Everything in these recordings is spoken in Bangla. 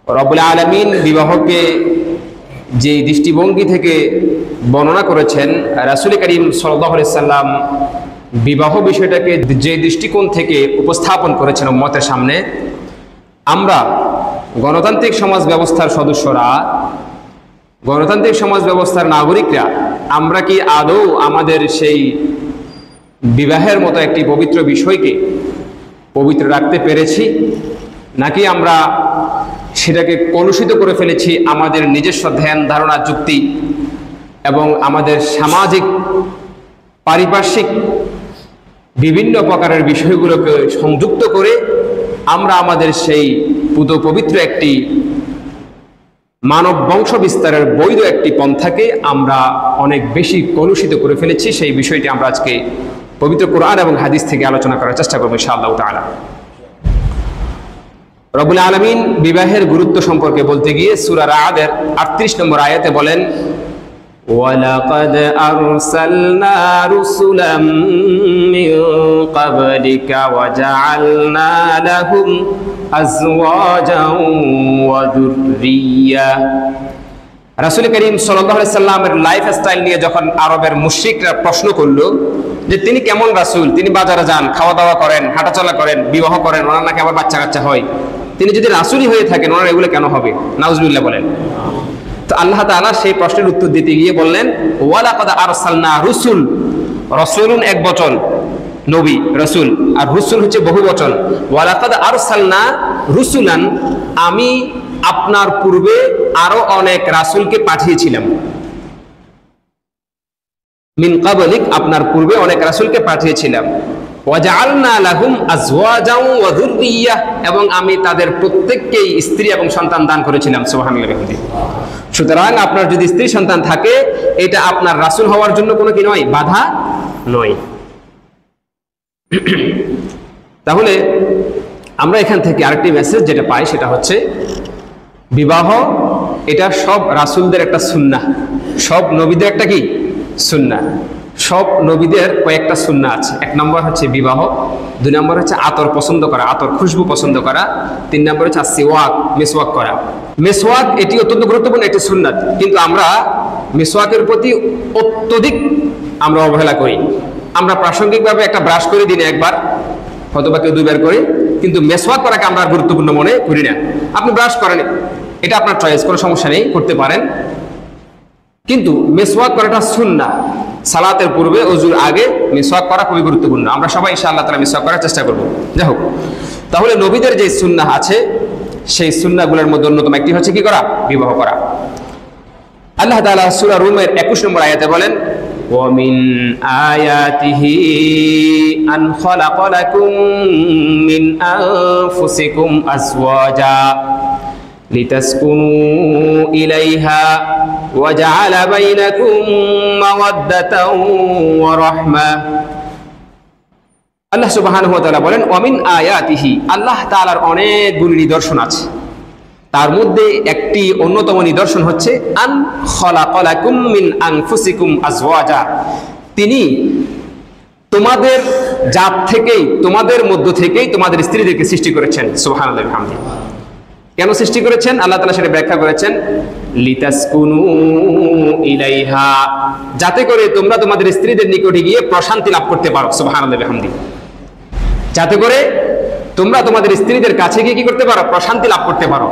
রব্বুল আলামিন বিবাহকে যে দৃষ্টিভঙ্গি থেকে বর্ণনা করেছেন, রাসূল করিম সাল্লাল্লাহু আলাইহি সাল্লাম বিবাহ বিষয়টাকে যে দৃষ্টিকোণ থেকে উপস্থাপন করেছেন উম্মতের সামনে, আমরা গণতান্ত্রিক সমাজ ব্যবস্থার সদস্যরা, গণতান্ত্রিক সমাজ ব্যবস্থার নাগরিকরা, আমরা কি আদৌ আমাদের সেই বিবাহের মতো একটি পবিত্র বিষয়কে পবিত্র রাখতে পেরেছি, নাকি আমরা সেটাকে কলুষিত করে ফেলেছি আমাদের নিজস্ব ধ্যান ধারণা যুক্তি এবং আমাদের সামাজিক পারিপার্শ্বিক বিভিন্ন প্রকারের বিষয়গুলোকে সংযুক্ত করে আমরা আমাদের সেই পুত পবিত্র একটি মানব বংশ বিস্তারের বৈধ একটি পন্থাকে আমরা অনেক বেশি কলুষিত করে ফেলেছি। সেই বিষয়টি আমরা আজকে পবিত্র কোরআন এবং হাদিস থেকে আলোচনা করার চেষ্টা করব ইনশাআল্লাহ তাআলা। রব্বুল আলামিন বিবাহের গুরুত্ব সম্পর্কে বলতে গিয়ে সূরা রা'দের 38 নম্বর আয়াতে বলেন, ওয়ালাকাদ আরসালনা রুসুলাম মিন ক্বাবলিকা ওয়া জাআলনা লাহুম আজওয়াজান ওয়া যুররিয়্যা। রাসূল করিম সাল্লাল্লাহু আলাইহি সাল্লামের লাইফস্টাইল নিয়ে যখন আরবের মুশরিকরা প্রশ্ন করলো যে তিনি কেমন রাসূল, তিনি বাজারে যান, খাওয়া দাওয়া করেন, হাঁটাচলা করেন, বিবাহ করেন, ওনার নাকি আবার বাচ্চা কাচ্চা হয়, তিনি যদি রাসূলই হয়ে থাকেন ওনার এগুলো কেন হবে? নাউজুবিল্লাহ বলেন। তো আল্লাহ তাআলা সেই প্রশ্নের উত্তর দিতে গিয়ে বললেন, ওয়ালাকাদ আরসালনা রুসুল, রাসূলুন এক বচন, নবী রাসূল, আর রুসুল হচ্ছে বহু বচন। ওয়ালাকাদ আরসালনা রুসুলান, আমি আপনার পূর্বে আরো অনেক রাসূলকে পাঠিয়েছিলাম। মিন ক্বাবলিক, আপনার পূর্বে অনেক রাসূলকে পাঠিয়েছিলাম। ওয়া জাআলনা লাহুম আজওয়াজান ওয়া যুররিয়্যা, এবং আমি তাদের প্রত্যেককেই স্ত্রী এবং সন্তান দান করেছিলাম। সুবহানাল্লাহ। সুতরাং আপনার যদি স্ত্রী সন্তান থাকে, এটা আপনার রাসূল হওয়ার জন্য কোনো কি নয়, বাধা নয়। তাহলে আমরা এখান থেকে আরেকটি মেসেজ যেটা পাই সেটা হচ্ছে, বিবাহ এটা সব রাসূলদের একটা সুন্নাহ, সব নবীদের একটা কি সুন্নাহ। সব নবীদের কয়েকটা সুন্নাহ আছে। এক নম্বর হচ্ছে বিবাহ, দুই নম্বর হচ্ছে আতর পছন্দ করা, আতর খুশবু পছন্দ করা, তিন নম্বর হচ্ছে সিওয়াক, মিসওয়াক করা। মিসওয়াক এটি অত্যন্ত গুরুত্বপূর্ণ একটি সুন্নাত, কিন্তু আমরা মিসওয়াকের প্রতি অত্যধিক আমরা অবহেলা করি। আমরা প্রাসঙ্গিকভাবে একটা ব্রাশ করে দিনে একবার, হয়তোবা কেউ দুইবার করি, কিন্তু মিসওয়াক করাকে আমরা গুরুত্বপূর্ণ মনে করি না। আপনি ব্রাশ করেন, এটা আপনার চয়েস, কোনো সমস্যা নেই, করতে পারেন, কিন্তু মিসওয়াক করাটা সুন্নাহ। সালাতের পূর্বে, ওযুর আগে মিসওয়াক করা খুবই গুরুত্বপূর্ণ। আমরা সবাই ইনশাআল্লাহ তাআলা মিসওয়াক করার চেষ্টা করব। যাই হোক, তাহলে নবীদের যে সুন্নাহ আছে সেই সুন্নাহগুলোর মধ্যে অন্যতম একটি হচ্ছে কি করা, বিবাহ করা। আল্লাহ তাআলা সূরা রুমের 21 নম্বর আয়াতে বলেন, ওয়া মিন আয়াতিহি আন খালাকা লাকুম মিন আনফুসিকুম আজওয়াজা লিতাসকুনু ইলাইহা ওয়া জাআলা বাইনাকুম মাওয়াদ্দাতাও ওয়া রাহমা। আল্লাহ সুবহানাহু ওয়া তাআলা বলেন, ওয়া মিন আয়াতিহি, আল্লাহ তাআলার অনেকগুলো নিদর্শন আছে, তার মধ্যে একটি অন্যতম নিদর্শন হচ্ছে আন খালাকা লাকুম মিন আনফুসিকুম আজওয়াজা, তিনি তোমাদের জাত থেকেই, তোমাদের মধ্য থেকেই তোমাদের স্ত্রীদেরকে সৃষ্টি করেছেন। সুবহানাল্লাহি ওয়া বিহামদিহি। কেন সৃষ্টি করেছেন আল্লাহ তাআলা সেটা ব্যাখ্যা করেছেন, লিতাসকুনু ইলাইহা, যাতে করে তোমরা তোমাদের স্ত্রীদের নিকটে গিয়ে প্রশান্তি লাভ করতে পারো। সুবহানাল্লাহি ওয়া বিহামদিহি। যাতে করে তোমরা তোমাদের স্ত্রীদের কাছে গিয়ে কি করতে পারো, প্রশান্তি লাভ করতে পারো।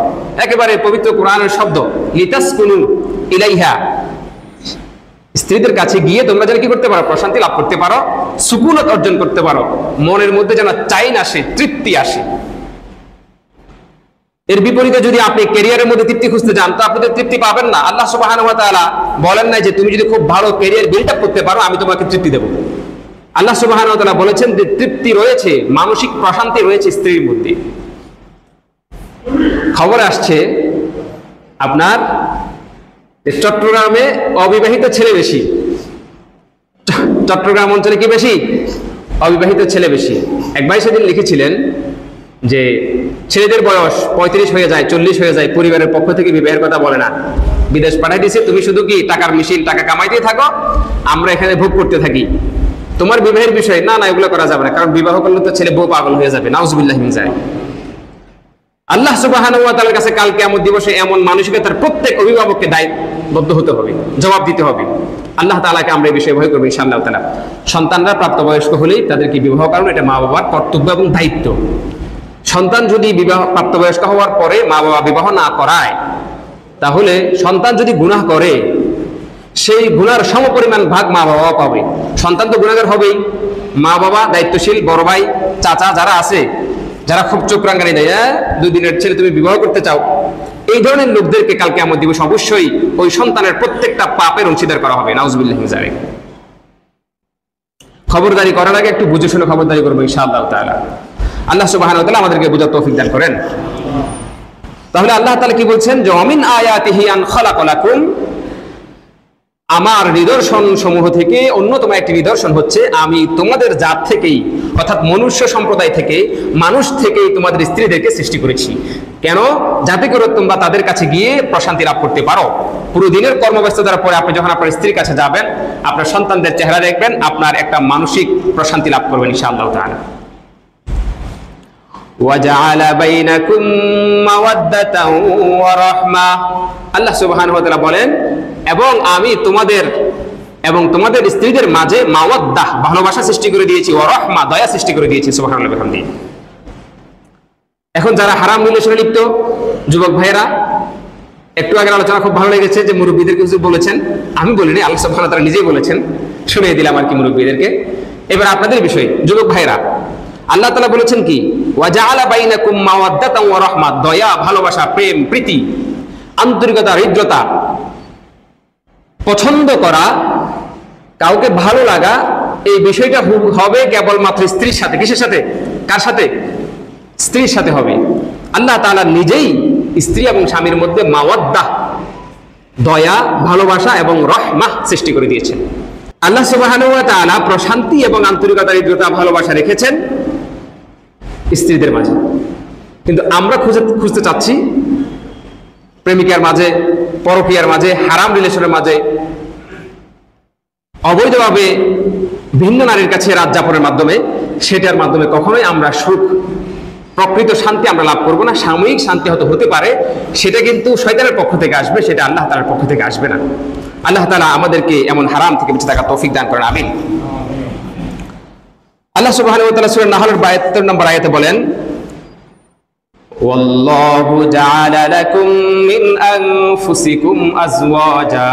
একেবারে পবিত্র কোরআনের শব্দ লিতাসকুনু ইলাইহা, স্ত্রীদের কাছে গিয়ে তোমরা যেন কি করতে পারো, প্রশান্তি লাভ করতে পারো, সুকুনত অর্জন করতে পারো, মনের মধ্যে যেন চাইন আসে, তৃপ্তি আসে। এর বিপরীতে যদি আপনি ক্যারিয়ারের মধ্যে তৃপ্তি খুঁজতে যান, তো আপনি তো তৃপ্তি পাবেন না। আল্লাহ সুবহানাহু ওয়া তাআলা বলেন না যে তুমি যদি খুব ভালো ক্যারিয়ার বিল্ড আপ করতে পারো আমি তোমাকে তৃপ্তি দেব। আল্লাহ সুবহানাহু ওয়া তাআলা বলেছেন যে তৃপ্তি রয়েছে, মানসিক প্রশান্তি রয়েছে স্ত্রীর মধ্যে। খবর আসছে আপনার চট্টগ্রামে অবিবাহিত ছেলে বেশি, চট্টগ্রাম অঞ্চলে কি বেশি, অবিবাহিত ছেলে বেশি। এক ভাই সেদিন লিখেছিলেন যে ছেলেদের বয়স 35 হয়ে যায়, 40 হয়ে যায়, পরিবারের পক্ষ থেকে বিবাহের কথা বলে না, বিদেশ পাঠাই দিয়েছে, তুমি শুধু কি টাকার মেশিন, টাকা কামাইতেই থাকো, আমরা এখানে ভোগ করতে থাকি, তোমার বিবাহের বিষয় না, না এগুলো করা যাবে না, কারণ বিবাহ করলে তো ছেলে বউ পাগল হয়ে যাবে। নাউজুবিল্লাহি মিন যালিক। আল্লাহ সুবহানাহু ওয়া তাআলার কাছে কাল কিয়ামত দিবসে এমন মানসিকতার প্রত্যেক অভিভাবককে দায়বদ্ধ হতে হবে, জবাব দিতে হবে। আল্লাহ তাআলাকে আমরা এই বিষয়ে ভয় করব ইনশাআল্লাহ তাআলা। সন্তানরা প্রাপ্তবয়স্ক হলেই তাদেরকে বিবাহ করানো এটা মা বাবার কর্তব্য এবং দায়িত্ব। সন্তান যদি প্রাপ্তবয়স্ক হওয়ার পরে মা বাবা বিবাহ না করায়, তাহলে সন্তান যদি গুনাহ করে সেই গুনার সমপরিমাণ ভাগ মা বাবা পাবে। সন্তান তো গুনাহগার হবেই, মা বাবা দায়িত্বশীল বড় ভাই চাচা যারা আছে, যারা খুব চোখ রাঙানি দেয়, 2 দিনের ছেলে তুমি বিবাহ করতে চাও, এই ধরনের লোকদেরকে কালকে কিয়ামত দিবস অবশ্যই ওই সন্তানের প্রত্যেকটা পাপের অংশীদার করা হবে। নাউজুবিল্লাহি মিন যালিক। খবরদারি করার আগে একটু বুঝে শুনে খবরদারি করবো ইনশাআল্লাহ তাআলা। আল্লাহ সুবহানাহু ওয়া তাআলা আমাদেরকে বোঝার তৌফিক দান করেন। তাহলে আল্লাহ তাআলা কি বলছেন যে অমিন আয়াতিহি আন খালাকা লাকুম, আমার নিদর্শন সমূহ থেকে অন্যতম একটি নিদর্শন হচ্ছে আমি তোমাদের জাত থেকেই, অর্থাৎ মনুষ্য সম্প্রদায় থেকে, মানুষ থেকেই তোমাদের স্ত্রীদেরকে সৃষ্টি করেছি। কেন? যাতে করে তোমরা তাদের কাছে গিয়ে প্রশান্তি লাভ করতে পারো। পুরো দিনের কর্মব্যস্ততার পরে আপনি যখন আপনার স্ত্রীর কাছে যাবেন, আপনার সন্তানদের চেহারা দেখবেন, আপনার একটা মানসিক প্রশান্তি লাভ করবেন ইনশাআল্লাহ তাআলা। ওয়াজআলা বাইনাকুম মাওয়াদ্দাতাও ওয়া রাহমা, আল্লাহ সুবহানাহু ওয়া তাআলা বলেন এবং আমি তোমাদের এবং তোমাদের স্ত্রীদের মাঝে মাওয়াদ্দাহ ভালোবাসা সৃষ্টি করে দিয়েছি, ওয়া রাহমা দয়া সৃষ্টি করে দিয়েছি। সুবহানাল্লাহ ওয়া বিহামদিহি। এখন যারা হারাম রিলেশনে লিপ্ত যুবক ভাইয়েরা, একটু আগে আলোচনা খুব ভালো লেগেছে যে মুরব্বীদের কিছু বলেছেন, আমি বলিনি, আল্লাহ সুবহানাহু ওয়া তাআলা নিজেই বলেছেন, শুনিয়ে দিলাম আর কি মুরব্বীদেরকে। এবার আপনাদের বিষয় যুবক ভাইয়েরা, আল্লাহ তাআলা বলেছেন কি ওয়াজআলা বাইনাকুম মাওয়াদ্দাতাও ওয়া রাহমা, দয়া ভালোবাসা প্রেম প্রীতি আন্তরিকতা হৃদ্রতা, পছন্দ করা, কাউকে ভালো লাগা, এই বিষয়টা হবে কেবলমাত্র স্ত্রীর সাথে। কিসের সাথে? কার সাথে? স্ত্রীর সাথে হবে। আল্লাহ তাআলা নিজেই স্ত্রী এবং স্বামীর মধ্যে মাওয়াদ্দাহ দয়া ভালোবাসা এবং রাহমাহ সৃষ্টি করে দিয়েছেন। আল্লাহ সুবহানাহু ওয়া তাআলা প্রশান্তি এবং আন্তরিকতা হৃদ্রতা ভালোবাসা রেখেছেন স্ত্রীদের মাঝে। কিন্তু আমরা খুঁজতে চাচ্ছি প্রেমিকার মাঝে, পরকীয়ার মাঝে, হারাম রিলেশনের মাঝে, অবৈধভাবে ভিন্ন নারীর কাছে রাত যাপনের মাধ্যমে, সেটার মাধ্যমে কখনোই আমরা সুখ, প্রকৃত শান্তি আমরা লাভ করবো না। সাময়িক শান্তি হতে পারে, সেটা কিন্তু শয়তানের পক্ষ থেকে আসবে, সেটা আল্লাহ তাআলার পক্ষ থেকে আসবে না। আল্লাহ তাআলা আমাদেরকে এমন হারাম থেকে বেঁচে থাকার তৌফিক দান করেন, আমিন। আল্লাহ সুবহানাহু ওয়া তাআলা সূরা নাহলের 72 নম্বর আয়াতে বলেন ওয়াল্লাহু জাআলা লাকুম মিন আনফুসিকুম আজওয়াজা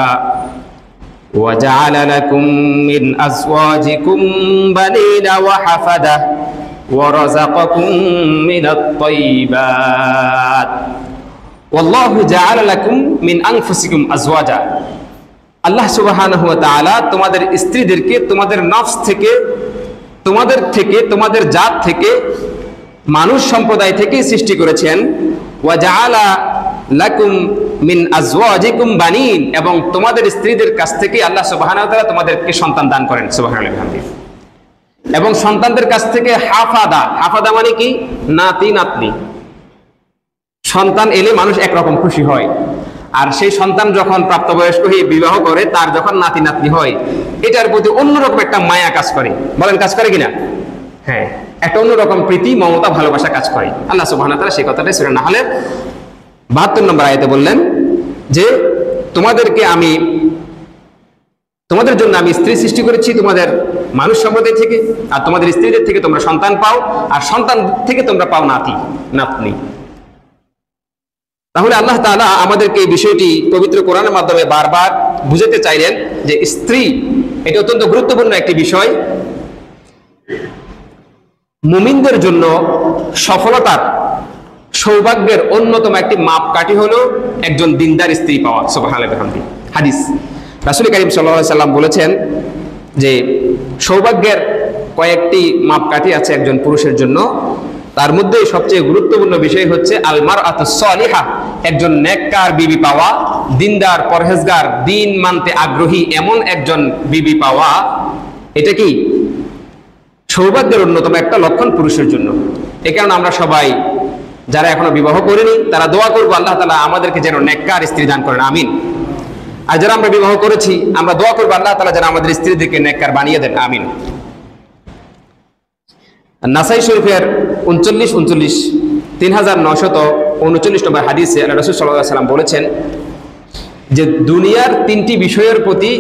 ওয়া জাআলা লাকুম মিন আজওয়াজিকুম বানিনা ওয়া হাফাদা ওয়া রাযাকাকুম মিনাত তাইয়্যিবাত ওয়াল্লাহু জাআলা লাকুম মিন আনফুসিকুম আজওয়াজা, আল্লাহ সুবহানাহু ওয়া তাআলা তোমাদের স্ত্রীদেরকে তোমাদের নফস থেকে, তোমাদের জাত থেকে, মানুষ সম্প্রদায় থেকে সৃষ্টি করেছেন। ওয়া জাআলা লাকুম মিন আজওয়াজিকুম বানিন, এবং তোমাদের স্ত্রীদের কাছ থেকে আল্লাহ সুবহানাহু ওয়া তাআলা তোমাদেরকে সন্তান দান করেন। সুবহানাল্লাহ ওয়া বিহামদিহি। এবং সন্তানদের কাছ থেকে হাফাদা, হাফাদা মানে কি? নাতি নাতনি। সন্তান এলে মানুষ একরকম খুশি হয়, আর সেই সন্তান যখন প্রাপ্তবয়স্ক হয়ে বিবাহ করে, তার যখন নাতি নাতনি হয়, এটার প্রতি অন্যরকম একটা মায়া কাজ করে। বলেন কাজ করে কিনা? হ্যাঁ, একটা অন্যরকম প্রীতি মমতা ভালোবাসা কাজ করে। আল্লাহ সুবহানাহু ওয়া তাআলা সেই কথাটাই সূরা নাহলের 72 নম্বর আয়াতে বললেন যে তোমাদের জন্য আমি স্ত্রী সৃষ্টি করেছি তোমাদের মানুষ সম্প্রদায় থেকে, আর তোমাদের স্ত্রীদের থেকে তোমরা সন্তান পাও, আর সন্তান থেকে তোমরা পাও নাতি নাতনি। তাহলে আল্লাহ তাআলা আমাদেরকে এই বিষয়টি পবিত্র কোরআনের মাধ্যমে বারবার বুঝাতে চাইলেন যে স্ত্রী এটা অত্যন্ত গুরুত্বপূর্ণ একটি বিষয়। মুমিনদের জন্য সফলতার, সৌভাগ্যের অন্যতম একটি মাপকাঠি হলো একজন দিনদার স্ত্রী পাওয়া। সুবহানাল্লাহ ওয়া বিহামদিহি। হাদিস, রাসূল কারীম সাল্লাল্লাহু আলাইহি সাল্লাম বলেছেন যে সৌভাগ্যের কয়েকটি মাপকাঠি আছে একজন পুরুষের জন্য। তার মধ্যে সবচেয়ে গুরুত্বপূর্ণ বিষয় হচ্ছে আল মারআতুস সালিহা, একজন নেককার বিবি পাওয়া, দিনদার, পরহেজগার, দিন মানতে আগ্রহী এমন একজন বিবি পাওয়া। এটা কি সৌভাগ্যের অন্যতম একটা লক্ষণ পুরুষের জন্য। এ কারণে আমরা সবাই যারা এখনো বিবাহ করিনি তারা দোয়া করবো আল্লাহ তাআলা আমাদেরকে যেন নেককার স্ত্রী দান করেন, আমিন। আর যারা আমরা বিবাহ করেছি আমরা দোয়া করবো আল্লাহ তাআলা যেন আমাদের স্ত্রীদেরকে নেককার বানিয়ে দেন, আমিন। নাসাই শরীফের 39-39 3939 নম্বর হাদিসে আল্লাহ রাসূল সাল্লাল্লাহু আলাইহি ওয়াসাল্লাম বলেছেন যে দুনিয়ার তিনটি বিষয়ের প্রতি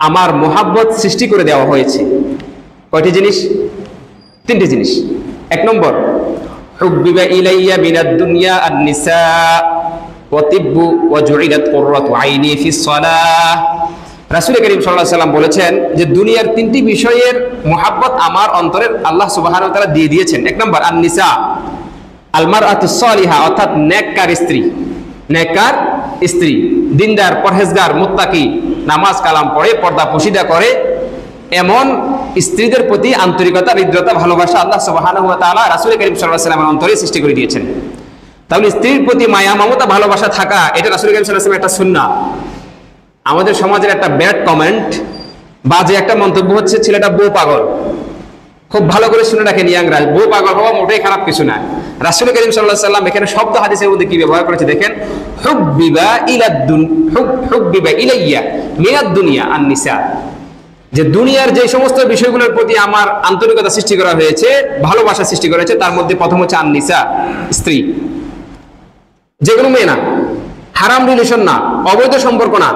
আমার মোহাব্বত সৃষ্টি করে দেওয়া হয়েছে। কয়টি জিনিস? তিনটি জিনিস। এক নম্বর, হুব্বিবা ইলাইয়া মিনাদ দুনিয়া আন-নিসা ওয়া তিব্বু ওয়া জুইলাত কুররাতু আইনি ফিস সালাহ। রাসূল করিম সাল্লাল্লাহু আলাইহি ওয়াসাল্লাম বলেছেন যে দুনিয়ার তিনটি বিষয়ের মোহাব্বত আমার অন্তরে আল্লাহ সুবহানাহু ওয়া তাআলা দিয়ে দিয়েছেন। এক নম্বর, আন-নিসা, আল মারআতুস সালিহা, অর্থাৎ নেককার স্ত্রী। নেককার স্ত্রী, দিনদার, পরহেজগার, মুত্তাকি, নামাজ কালাম পড়ে, পর্দা পশিদা করে, এমন স্ত্রীদের প্রতি আন্তরিকতা, হৃদ্রতা, ভালোবাসা আল্লাহ সুবহানাহু ওয়া তাআলা রাসূল করিম সাল্লাল্লাহু আলাইহি ওয়াসাল্লামের অন্তরে সৃষ্টি করে দিয়েছেন। তাহলে স্ত্রীর প্রতি মায়া, মমতা, ভালোবাসা থাকা, এটা রাসূল করিম সাল্লাল্লাহু আলাইহি ওয়াসাল্লামের একটা সুন্নাহ। আমাদের সমাজের একটা ব্যাড কমেন্ট, বাজে একটা মন্তব্য হচ্ছে ছেলেটা বউ পাগল। খুব ভালো করে শুনে রাখেন ইয়াংরা, বউ পাগল হওয়া মোটেই খারাপ কিছু না। রাসূল করিম সাল্লাল্লাহু আলাইহি ওয়াসাল্লাম এখানে শব্দ হাদিসের মধ্যে কি ব্যবহার করেছে দেখেন, হুব্বিবা ইলাইয়া মিনাদ দুনিয়া আন-নিসা, যে দুনিয়ার যে সমস্ত বিষয়গুলোর প্রতি আমার আন্তরিকতা সৃষ্টি করা হয়েছে, ভালোবাসা সৃষ্টি করা হয়েছে, তার মধ্যে প্রথম হচ্ছে আন-নিসা, স্ত্রী। যেগুলো মেয়ে না, হারাম রিলেশন না, অবৈধ সম্পর্ক না,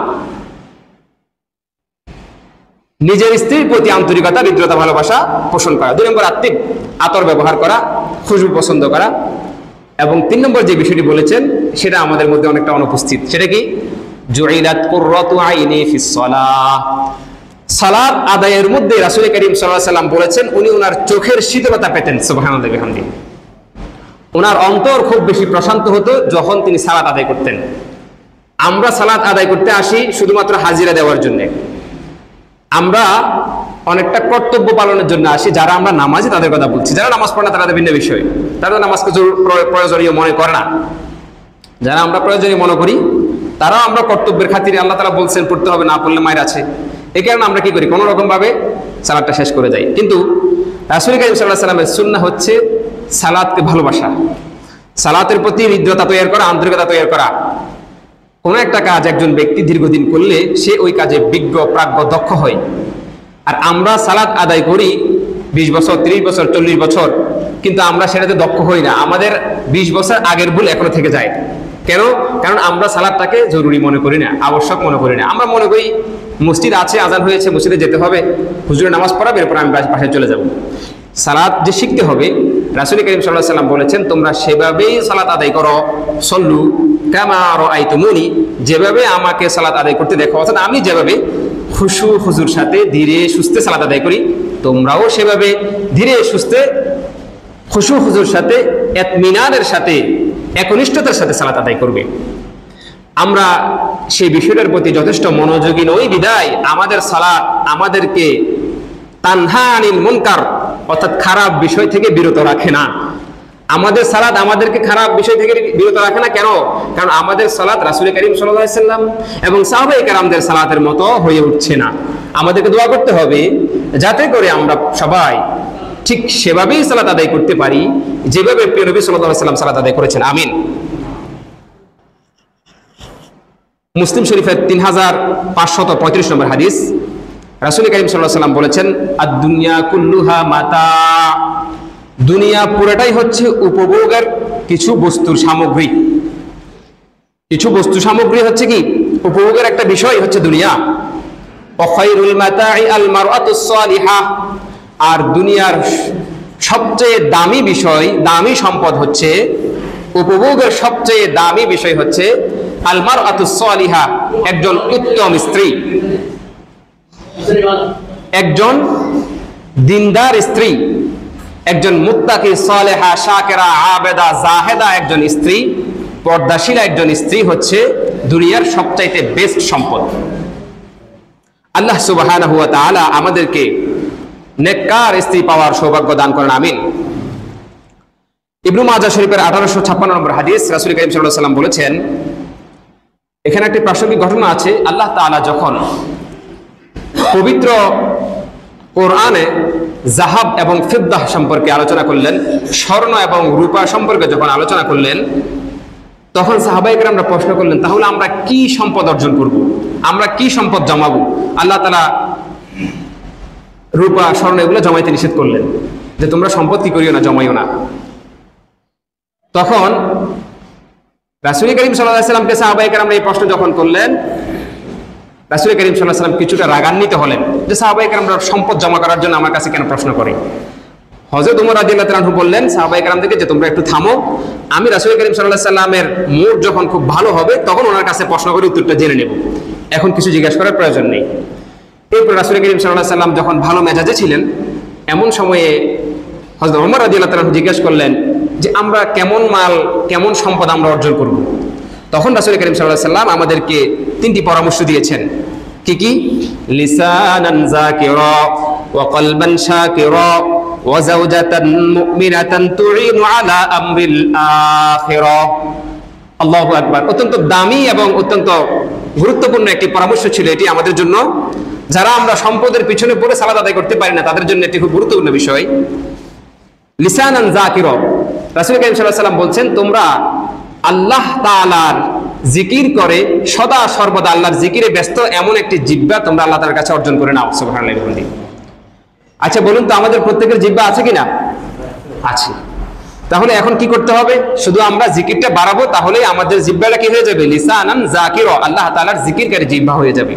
নিজের স্ত্রীর প্রতি আন্তরিকতা, হৃদ্রতা, ভালোবাসা পোষণ করা। 2 নম্বর, আত্মিক, আতর ব্যবহার করা, খুশবু পছন্দ করা। এবং 3 নম্বর যে বিষয়টি বলেছেন সেটা আমাদের মধ্যে অনেকটা অনুপস্থিত, সেটা কি, জুইলাত কুররাতু আইনি ফিস সালাহ। সালাত আদায়ের মধ্যে রাসূল করিম সাল্লাল্লাহু আলাইহি ওয়াসাল্লাম বলেছেন উনি ওনার চোখের শীতলতা পেতেন। সুবহানাল্লাহি ওয়া বিহামদিহি। ওনার অন্তর খুব বেশি প্রশান্ত হতো যখন তিনি সালাত আদায় করতেন। আমরা সালাত আদায় করতে আসি শুধুমাত্র হাজিরা দেওয়ার জন্য, আমরা অনেকটা কর্তব্য পালনের জন্য আসি। যারা আমরা নামাজি তাদের কথা বলছি, যারা নামাজ পড়ে না তারা ভিন্ন বিষয়, তারা নামাজকে প্রয়োজনীয় মনে করে না। যারা আমরা প্রয়োজনীয় মনে করি তারাও আমরা কর্তব্যের খাতিরে, আল্লাহ তাআলা বলছেন পড়তে হবে, না পড়লে মায়ের আছে, এই কারণে আমরা কি করি, কোনো রকম ভাবে সালাতটা শেষ করে যাই। কিন্তু রাসূল করিম সাল্লাল্লাহু আলাইহি ওয়াসাল্লামের সুন্নাহ হচ্ছে সালাতকে ভালোবাসা, সালাতের প্রতি হৃদ্রতা তৈরি করা, আন্তরিকতা তৈরি করা। কোনো একটা কাজ একজন ব্যক্তি দীর্ঘদিন করলে সে ওই কাজে বিজ্ঞ, প্রাজ্ঞ, দক্ষ হয়। আর আমরা সালাত আদায় করি 20 বছর, 30 বছর, 40 বছর, কিন্তু আমরা সেটাতে দক্ষ হই না। আমাদের 20 বছর আগের ভুল এখনো থেকে যায়। কেন? কারণ আমরা সালাতটাকে জরুরি মনে করি না, আবশ্যক মনে করি না। আমরা মনে করি মসজিদ আছে, আজান হয়েছে, মসজিদে যেতে হবে, হুজুরের নামাজ পড়াবে, এরপর আমি বাসায় চলে যাব। সালাত যে শিখতে হবে, রাসূল করিম সাল্লাল্লাহু আলাইহি ওয়াসাল্লাম বলেছেন তোমরা সেভাবেই সালাত আদায় করো, সল্লু কামা রাআইতুমুনি, যেভাবে আমাকে সালাত আদায় করতে দেখো, অর্থাৎ আমি যেভাবে খুশু হুজুর সাথে ধীরে সুস্থে সালাত আদায় করি, তোমরাও সেভাবে ধীরে সুস্থে খুশু হুজুর সাথে, ইতমিনানের সাথে, একনিষ্ঠতার সাথে সালাত আদায় করবে। আমরা সেই বিষয়টার প্রতি যথেষ্ট মনোযোগী নই বিধায় আমাদের সালাত আমাদেরকে তানহা আনিল মুনকার, অর্থাৎ খারাপ বিষয় থেকে বিরত রাখে না। আমাদের সালাত আমাদেরকে খারাপ বিষয় থেকে বিরত রাখে না। কেন? কারণ আমাদের সালাত রাসূল করিম সাল্লাল্লাহু আলাইহি ওয়াসাল্লাম এবং সাহাবায়ে কেরামদের সালাতের মতো হয়ে উঠছে না। আমাদেরকে দোয়া করতে হবে যাতে করে আমরা সবাই ঠিক সেভাবেই সালাত আদায় করতে পারি যেভাবে প্রিয় নবী সাল্লাল্লাহু আলাইহি ওয়াসাল্লাম সালাত আদায় করেছেন। আমিন। মুসলিম শরীফের 3535 নম্বর হাদিস, রাসূল করিম সাল্লাল্লাহু আলাইহি ওয়াসাল্লাম বলেছেন আদ-দুনিয়া কুল্লুহা মাতা, দুনিয়া পুরোটাই হচ্ছে উপভোগের কিছু বস্তুর সামগ্রী। কিছু বস্তু সামগ্রী হচ্ছে কি উপভোগের একটা বিষয় হচ্ছে দুনিয়া। ওয়া খায়রুল মাতাই আল মারআতুস সালিহা, আর দুনিয়ার সবচেয়ে দামি বিষয়, দামি সম্পদ হচ্ছে, উপভোগের সবচেয়ে দামি বিষয় হচ্ছে আল মারআতুস সালিহা, একজন উত্তম স্ত্রী, একজন দিনদার স্ত্রী, একজন মুত্তাকি, সালেহা, শাকিরা, আবেদা, জাহেদা একজন স্ত্রী, পর্দাশীলা একজন স্ত্রী হচ্ছে দুনিয়ার সবচাইতে বেস্ট সম্পদ। আল্লাহ সুবহানাহু ওয়া তাআলা আমাদেরকে নেককার স্ত্রী পাওয়ার সৌভাগ্য দান করেন। আমিন। ইবনে মাজাহ শরীফের 1856 নম্বর হাদিস, রাসূল করিম সাল্লাল্লাহু আলাইহি ওয়াসাল্লাম বলেছেন, এখানে একটি প্রাসঙ্গিক ঘটনা আছে। আল্লাহ তাআলা যখন পবিত্র কোরআনে জাহাব এবং ফিদ্দাহ সম্পর্কে আলোচনা করলেন, স্বর্ণ এবং রূপা সম্পর্কে যখন আলোচনা করলেন, তখন সাহাবায়ে কেরামরা প্রশ্ন করলেন তাহলে আমরা কি সম্পদ অর্জন করব, আমরা কি সম্পদ জমাবো? আল্লাহ তাআলা রূপা, স্বর্ণ এগুলো জমাইতে নিষেধ করলেন যে তোমরা সম্পদ কি করিও না, জমাইও না। তখন রাসূল করিম সাল্লাল্লাহু আলাইহি ওয়াসাল্লামকে সাহাবায়ে কেরামরা এই প্রশ্ন যখন করলেন, রাসূল করিম সাল্লাল্লাহু আলাইহি ওয়াসাল্লাম কিছুটা রাগান্বিত হলেন যে সাহাবায়ে কেরামরা সম্পদ জমা করার জন্য আমার কাছে কেন প্রশ্ন করে। হযরত ওমর রাদিয়াল্লাহু তাআলা বললেন সাহাবায়ে কেরামদেরকে যে তোমরা একটু থামো, আমি রাসূল করিম সাল্লাল্লাহু আলাইহি ওয়াসাল্লামের মুড যখন খুব ভালো হবে তখন ওনার কাছে প্রশ্ন করে উত্তরটা জেনে নেব, এখন কিছু জিজ্ঞাসা করার প্রয়োজন নেই। এরপর রাসূল করিম সাল্লাল্লাহু আলাইহি ওয়াসাল্লাম যখন ভালো মেজাজে ছিলেন, এমন সময়ে হযরত ওমর রাদিয়াল্লাহু তাআলা জিজ্ঞাসা করলেন যে আমরা কেমন মাল, কেমন সম্পদ আমরা অর্জন করব। তখন রাসূল করিম সাল্লাল্লাহু আলাইহি ওয়াসাল্লাম আমাদেরকে 3টি পরামর্শ দিয়েছেন। কি কি? লিসানান যাকিরা ওয়া কলবান শাকিরা ওয়া যাওজাতান মুমিনাতান তুঈনু আলা আমরিল আখিরা। আল্লাহু আকবার। অত্যন্ত দামি এবং অত্যন্ত গুরুত্বপূর্ণ একটি পরামর্শ ছিল এটি আমাদের জন্য, যারা আমরা সম্পদের পিছনে পড়ে সালাত আদায় করতে পারি না তাদের জন্য এটি খুব গুরুত্বপূর্ণ বিষয়। লিসানান যাকিরা, রাসূল করিম সাল্লাল্লাহু আলাইহি ওয়াসাল্লাম বলছেন তোমরা আল্লাহ তাআলার জিকির করে সদা সর্বদা আল্লাহর জিকিরে ব্যস্ত এমন একটি জিহ্বা তোমরা আল্লাহ তাআলার কাছে অর্জন করে নাও। সুবহানাল্লাহ। আচ্ছা বলুন তো আমাদের প্রত্যেকের জিহ্বা আছে কিনা? আছে। তাহলে এখন কি করতে হবে? শুধু আমরা জিকিরটা বাড়াবো, তাহলেই আমাদের জিহ্বাটা কি হয়ে যাবে? লিসানান যাকিরা, আল্লাহ তাআলার জিকিরকারী জিহ্বা হয়ে যাবে।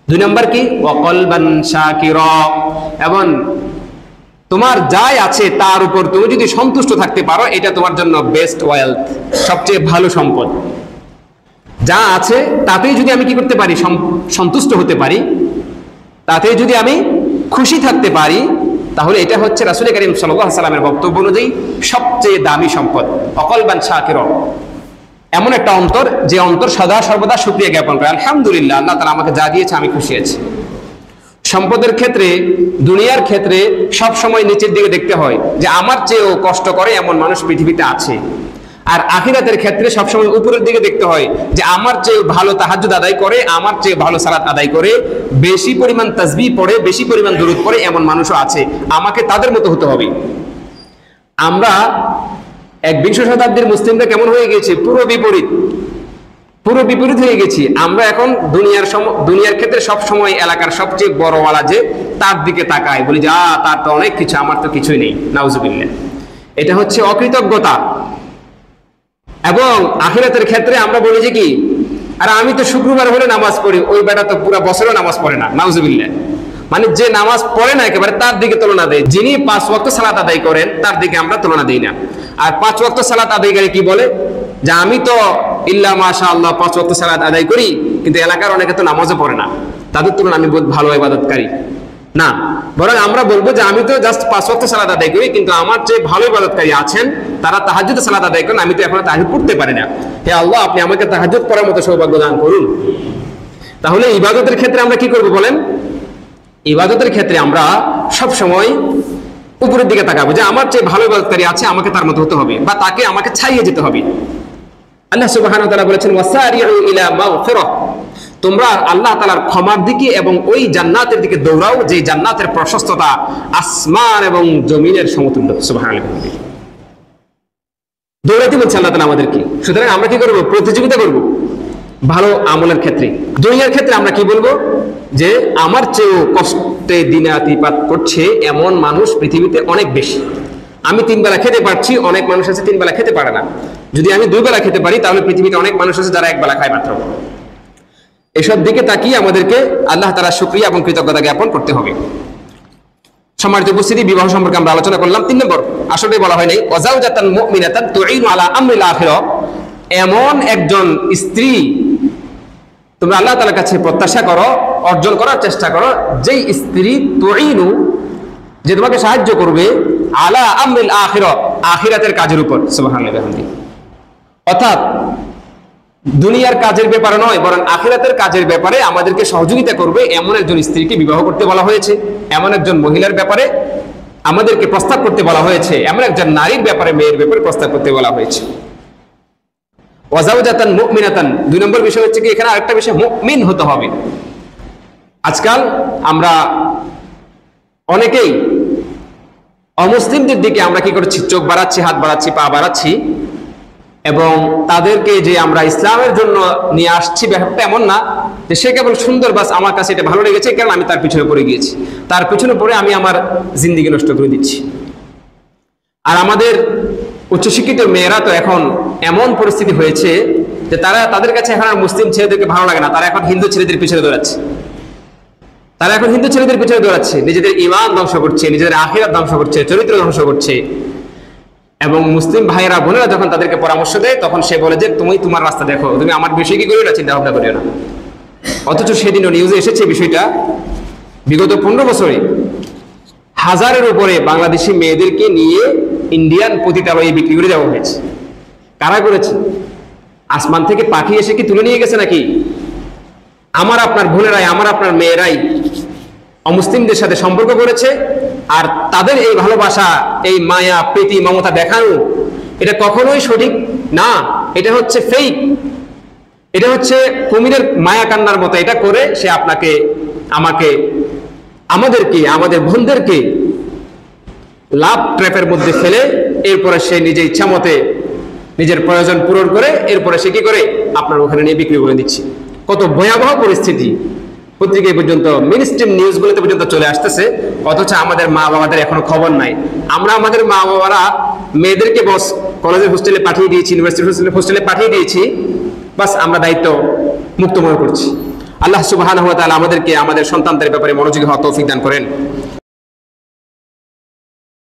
2 নম্বর কি? ওয়া কলবান শাকিরা, এবং তোমার যাই আছে তার উপর তুমি যদি সন্তুষ্ট থাকতে পারো, এটা তোমার জন্য বেস্ট ওয়েলথ, সবচেয়ে ভালো সম্পদ। যা আছে তাতেই যদি আমি কি করতে পারি? সন্তুষ্ট হতে পারি, তাতেই যদি আমি খুশি থাকতে পারি, তাহলে এটা হচ্ছে রাসূল করিম সাল্লাল্লাহু আলাইহি ওয়াসাল্লামের বক্তব্য অনুযায়ী সবচেয়ে দামি সম্পদ। অকলবান শাকিরা, এমন একটা অন্তর যে অন্তর সদা সর্বদা শুকরিয়া জ্ঞাপন করে, আলহামদুলিল্লাহ আল্লাহ তাআলা আমাকে যা দিয়েছে আমি খুশি আছি। সম্পদের ক্ষেত্রে, দুনিয়ার ক্ষেত্রে সব সময় নিচের দিকে দেখতে হয় যে আমার চেয়েও কষ্ট করে এমন মানুষ পৃথিবীতে আছে, আর আখিরাতের ক্ষেত্রে সবসময় উপরের দিকে দেখতে হয় যে আমার চেয়ে ভালো তাহাজ্জুদ আদায় করে, আমার চেয়ে ভালো সালাত আদায় করে, বেশি পরিমাণ তাসবিহ পড়ে, বেশি পরিমাণ দুরূদ পড়ে এমন মানুষও আছে, আমাকে তাদের মতো হতে হবে। আমরা 21 শতাব্দীর মুসলিমরা কেমন হয়ে গেছে? পুরো বিপরীত হয়ে গেছি। আমরা এখন দুনিয়ার ক্ষেত্রে সব সময় এলাকার সবচেয়ে বড়ওয়ালা যে তার দিকে তাকাই, বলি যে তার তো অনেক কিছু, আমার তো কিছুই নেই। নাউজুবিল্লাহ। এটা হচ্ছে অকৃতজ্ঞতা। এবং আখিরাতের ক্ষেত্রে আমরা বলি যে কি, আর আমি তো শুক্রবার হলে নামাজ পড়ি, ওই বেটা তো পুরো বছরও নামাজ পড়ে না। নাউজুবিল্লাহ। মানে যে নামাজ পড়ে না একেবারে তার দিকে তুলনা দেয়, যিনি 5 ওয়াক্ত সালাত আদায় করেন তার দিকে আমরা তুলনা দিই না। আর 5 ওয়াক্ত সালাত আদায়কারী কি বলে যে আমি তো ইল্লা মাশাআল্লাহ 5 ওয়াক্ত সালাত আদায় করি, কিন্তু এলাকার অনেকে তো নামাজও পড়ে না, তাদের তুলনা আমি বহুত ভালো ইবাদতকারী না। বরং আমরা বলবো যে আমি তো জাস্ট 5 ওয়াক্ত সালাত আদায় করি, কিন্তু আমার চেয়ে ভালো ইবাদতকারী আছেন, তারা তাহাজ্জুদ সালাত আদায় করেন, আমি তো এখনো তাহাজ্জুদ পড়তে পারি না। হে আল্লাহ, আপনি আমাকে তাহাজ্জুদ পড়ার মতো সৌভাগ্য দান করুন। তাহলে ইবাদতের ক্ষেত্রে আমরা কি করব বলেন? ইবাদতের ক্ষেত্রে আমরা সব সময় উপরের দিকে তাকাবো যে আমার চেয়ে ভালো ইবাদতকারী আছে, আমাকে তার মতো হতে হবে, বা তাকে আমাকে ছাড়িয়ে যেতে হবে। আল্লাহ সুবহানাহু ওয়া তাআলা বলেছেন ওয়াসারিউ ইলা মাগফিরাহ, তোমরা আল্লাহ তাআলার ক্ষমার দিকে এবং ওই জান্নাতের দিকে দৌড়াও যে জান্নাতের প্রশস্ততা আসমান এবং জমিনের সমতুল্য। সুবহানাল্লাহ। দৌড়াইতে বলছে আল্লাহ তাআলা আমাদেরকে। সুতরাং আমরা কি করব? প্রতিযোগিতা করব ভালো আমলের ক্ষেত্রে। দুনিয়ার ক্ষেত্রে আমরা কি বলবো? যে আমার চেয়েও কষ্টে দিনাতিপাত করছে এমন মানুষ পৃথিবীতে অনেক বেশি। আমি 3 বেলা খেতে পারছি, অনেক মানুষ আছে 3 বেলা খেতে পারে না। যদি আমি 2 বেলা খেতে পারি, তাহলে পৃথিবীতে অনেক মানুষ আছে যারা 1 বেলা খায় মাত্র। এসব দিকে তাকিয়ে আমাদেরকে আল্লাহ তাআলার শুকরিয়া এবং কৃতজ্ঞতা জ্ঞাপন করতে হবে। সম্মানিত উপস্থিতি, বিবাহ সম্পর্কে আমরা আলোচনা করলাম। 3 নম্বর, আসলে বলা হয় নাই ওয়াজাওজাতান মুমিনাতান তুঈনু আলা আমরিল আখিরা, এমন একজন স্ত্রী তোমরা আল্লাহ তাআলার কাছে প্রত্যাশা করো, অর্জন করার চেষ্টা করো, যেই স্ত্রী তুঈনু, যে তোমাকে সাহায্য করবে, আলা আমরিল আখিরা, আখিরাতের কাজের উপর। সুবহানাল্লাহ। অর্থাৎ দুনিয়ার কাজের ব্যাপারে নয়, বরং আখিরাতের কাজের ব্যাপারে আমাদেরকে সহযোগিতা করবে এমন একজন স্ত্রীকে বিবাহ করতে বলা হয়েছে, এমন একজন মহিলার ব্যাপারে আমাদেরকে প্রস্তাব করতে বলা হয়েছে, এমন একজন নারীর ব্যাপারে, মেয়ের ব্যাপারে প্রস্তাব করতে বলা হয়েছে। ওয়াজাওজাতান মুমিনাতান, 2 নম্বর বিষয় হচ্ছে কি, এখানে আরেকটা বিষয়, মুমিন হতে হবে। আজকাল আমরা অনেকেই অমুসলিমদের দিকে আমরা কি করছি? চোখ বাড়াচ্ছি, হাত বাড়াচ্ছি, পা বাড়াচ্ছি, এবং তাদেরকে যে আমরা ইসলামের জন্য নিয়ে আসছি ব্যাপারটা এমন না যে সে কেবল সুন্দর, বাস আমার কাছে এটা ভালো লেগেছে কারণ আমি তার পিছনে পড়ে গিয়েছি, তার পিছনে পড়ে আমি আমার জিন্দেগি নষ্ট করে দিচ্ছি। আর আমাদের উচ্চশিক্ষিত মেয়েরা তো এখন এমন পরিস্থিতি হয়েছে যে তাদের কাছে এখন আর মুসলিম ছেলেদেরকে ভালো লাগে না, তারা এখন হিন্দু ছেলেদের পিছনে দৌড়াচ্ছে। নিজেদের ঈমান ধ্বংস করছে, নিজেদের আখিরাত ধ্বংস করছে, চরিত্র ধ্বংস করছে। এবং মুসলিম ভাইয়েরা বোনেরা যখন তাদেরকে পরামর্শ দেয় তখন সে বলে যে তুমি তোমার রাস্তা দেখো, তুমি আমার বিষয় কি করিও না, চিন্তা ভাবনা করিও না। অথচ সেদিনও নিউজে এসেছে বিষয়টা, বিগত 15 বছরে হাজারের উপরে বাংলাদেশি মেয়েদেরকে নিয়ে ইন্ডিয়ান পতিতালয়ে বিক্রি করে দেওয়া হয়েছে। কারা করেছে? আসমান থেকে পাখি এসে কি তুলে নিয়ে গেছে নাকি? আমার আপনার বোনেরাই, আমার আপনার মেয়েরাই অমুসলিমদের সাথে সম্পর্ক করেছে। আর তাদের এই ভালোবাসা, এই মায়া, প্রীতি, মমতা দেখানো, এটা কখনোই সঠিক না। এটা হচ্ছে ফেক, এটা হচ্ছে কুমিরের মায়া কান্নার মতো। এটা করে সে আপনাকে, আমাকে, আমাদেরকে, আমাদের বোনদেরকে লাভ ট্র্যাপের মধ্যে ফেলে এরপরে সে নিজে ইচ্ছা মতে নিজের প্রয়োজন পূরণ করে এরপরে সে কি করে আপনার ওখানে নিয়ে বিক্রি করে দিচ্ছে। কত ভয়াবহ পরিস্থিতি পত্রিকায় পর্যন্ত, মেইনস্ট্রিম নিউজগুলোতে পর্যন্ত চলে আসতেছে। অথচ আমাদের মা বাবাদের এখনো খবর নাই। আমরা আমাদের মা বাবারা মেয়েদেরকে বস কলেজের হোস্টেলে পাঠিয়ে দিয়েছি, ইউনিভার্সিটির হোস্টেলে পাঠিয়ে দিয়েছি, বাস আমরা দায়িত্ব মুক্ত মনে করছি। আল্লাহ সুবহানাহু ওয়া তাআলা আমাদেরকে আমাদের সন্তানদের ব্যাপারে মনোযোগী হওয়া তৌফিক দান করেন।